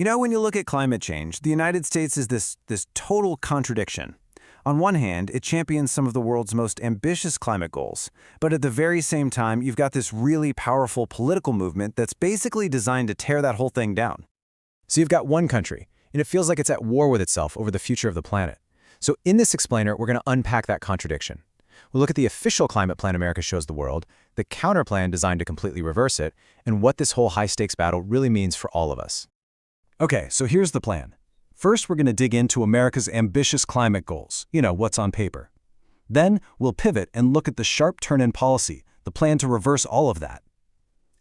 You know, when you look at climate change, the United States is this total contradiction. On one hand, it champions some of the world's most ambitious climate goals, but at the very same time, you've got this really powerful political movement that's basically designed to tear that whole thing down. So you've got one country, and it feels like it's at war with itself over the future of the planet. So in this explainer, we're going to unpack that contradiction. We'll look at the official climate plan America shows the world, the counterplan designed to completely reverse it, and what this whole high-stakes battle really means for all of us. Okay, so here's the plan. First, we're going to dig into America's ambitious climate goals, what's on paper. Then, we'll pivot and look at the sharp turn in policy, the plan to reverse all of that.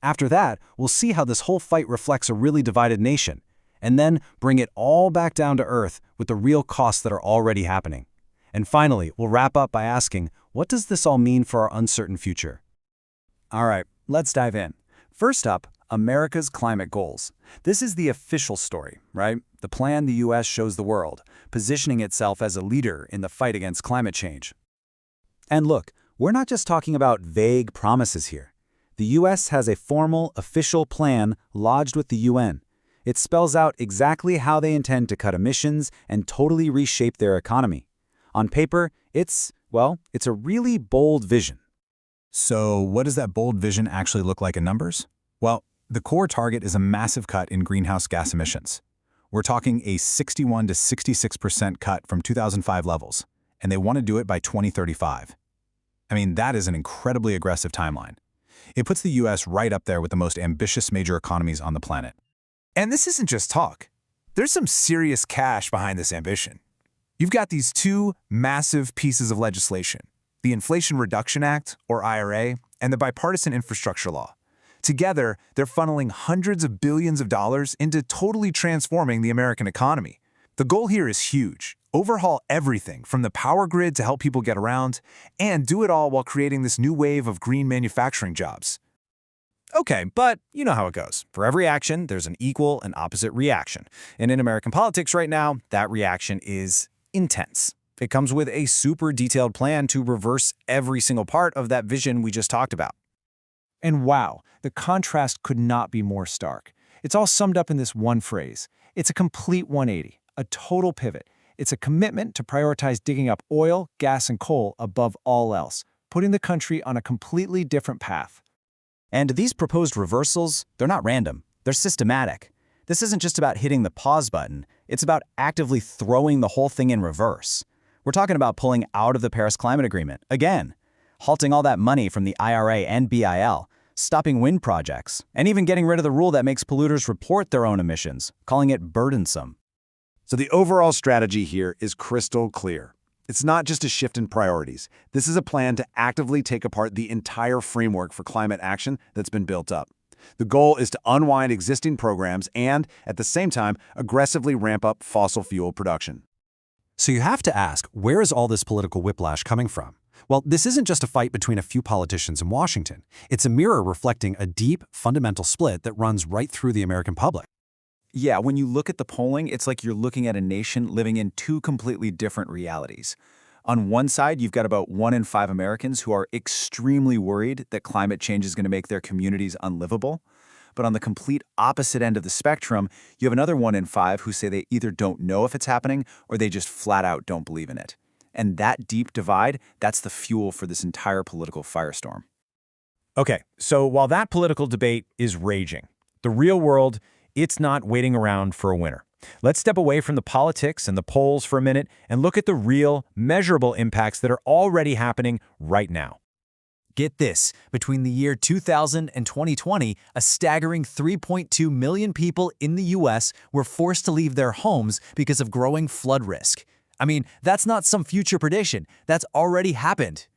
After that, we'll see how this whole fight reflects a really divided nation, and then bring it all back down to earth with the real costs that are already happening. And finally, we'll wrap up by asking, what does this all mean for our uncertain future? All right, let's dive in. First up, America's climate goals. This is the official story, right? The plan the U.S. shows the world, positioning itself as a leader in the fight against climate change. And look, we're not just talking about vague promises here. The U.S. has a formal, official plan lodged with the UN. It spells out exactly how they intend to cut emissions and totally reshape their economy. On paper, it's a really bold vision. So what does that bold vision actually look like in numbers? Well, the core target is a massive cut in greenhouse gas emissions. We're talking a 61 to 66% cut from 2005 levels, and they want to do it by 2035. I mean, that is an incredibly aggressive timeline. It puts the U.S. right up there with the most ambitious major economies on the planet. And this isn't just talk. There's some serious cash behind this ambition. You've got these two massive pieces of legislation, the Inflation Reduction Act, or IRA, and the Bipartisan Infrastructure Law. Together, they're funneling hundreds of billions of dollars into totally transforming the American economy. The goal here is huge. Overhaul everything from the power grid to help people get around, and do it all while creating this new wave of green manufacturing jobs. Okay, but you know how it goes. For every action, there's an equal and opposite reaction. And in American politics right now, that reaction is intense. It comes with a super detailed plan to reverse every single part of that vision we just talked about. And wow, the contrast could not be more stark. It's all summed up in this one phrase. It's a complete 180, a total pivot. It's a commitment to prioritize digging up oil, gas, and coal above all else, putting the country on a completely different path. And these proposed reversals, they're not random. They're systematic. This isn't just about hitting the pause button. It's about actively throwing the whole thing in reverse. We're talking about pulling out of the Paris Climate Agreement, again, halting all that money from the IRA and BIL, stopping wind projects, and even getting rid of the rule that makes polluters report their own emissions, calling it burdensome. So the overall strategy here is crystal clear. It's not just a shift in priorities. This is a plan to actively take apart the entire framework for climate action that's been built up. The goal is to unwind existing programs and, at the same time, aggressively ramp up fossil fuel production. So you have to ask, where is all this political whiplash coming from? Well, this isn't just a fight between a few politicians in Washington. It's a mirror reflecting a deep, fundamental split that runs right through the American public. Yeah, when you look at the polling, it's like you're looking at a nation living in two completely different realities. On one side, you've got about 1 in 5 Americans who are extremely worried that climate change is going to make their communities unlivable. But on the complete opposite end of the spectrum, you have another 1 in 5 who say they either don't know if it's happening or they just flat out don't believe in it. And that deep divide, that's the fuel for this entire political firestorm. Okay, so while that political debate is raging, the real world, it's not waiting around for a winner. Let's step away from the politics and the polls for a minute and look at the real, measurable impacts that are already happening right now. Get this, between the year 2000 and 2020, a staggering 3.2 million people in the U.S. were forced to leave their homes because of growing flood risk. I mean, that's not some future prediction. That's already happened.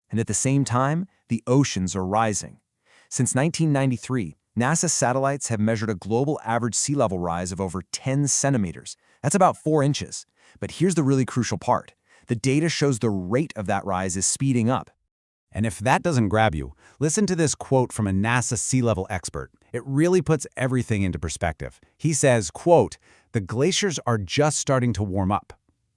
And at the same time, the oceans are rising. Since 1993, NASA satellites have measured a global average sea level rise of over 10 centimeters. That's about 4 inches. But here's the really crucial part. The data shows the rate of that rise is speeding up. And if that doesn't grab you, listen to this quote from a NASA sea level expert. It really puts everything into perspective. He says, quote, "The glaciers are just starting to warm up."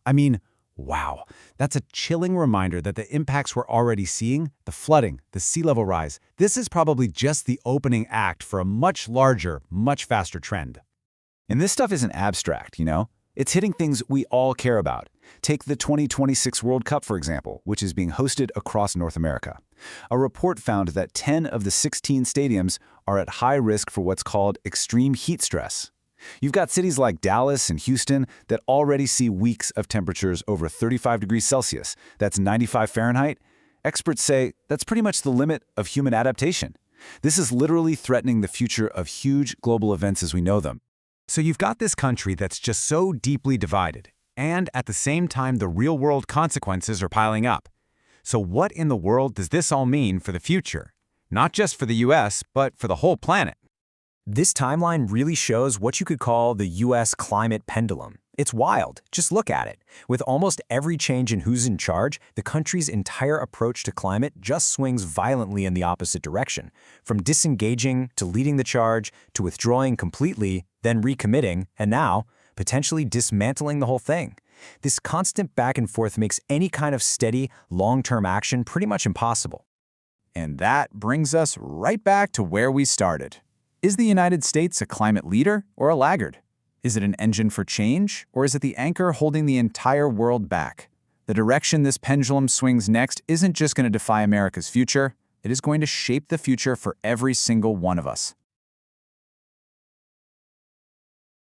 I mean, wow, that's a chilling reminder that the impacts we're already seeing, the flooding, the sea level rise, this is probably just the opening act for a much larger, much faster trend. And this stuff isn't abstract, you know? It's hitting things we all care about. Take the 2026 World Cup, for example, which is being hosted across North America. A report found that 10 of the 16 stadiums are at high risk for what's called extreme heat stress. You've got cities like Dallas and Houston that already see weeks of temperatures over 35 degrees Celsius. That's 95 Fahrenheit. Experts say that's pretty much the limit of human adaptation. This is literally threatening the future of huge global events as we know them. So you've got this country that's just so deeply divided, and at the same time the real-world consequences are piling up. So what in the world does this all mean for the future? Not just for the US, but for the whole planet. This timeline really shows what you could call the US climate pendulum. It's wild. Just look at it. With almost every change in who's in charge, the country's entire approach to climate just swings violently in the opposite direction. From disengaging to leading the charge to withdrawing completely, then recommitting, and now potentially dismantling the whole thing. This constant back and forth makes any kind of steady, long-term action pretty much impossible. And that brings us right back to where we started. Is the United States a climate leader or a laggard? Is it an engine for change, or is it the anchor holding the entire world back? The direction this pendulum swings next isn't just going to define America's future, it is going to shape the future for every single one of us.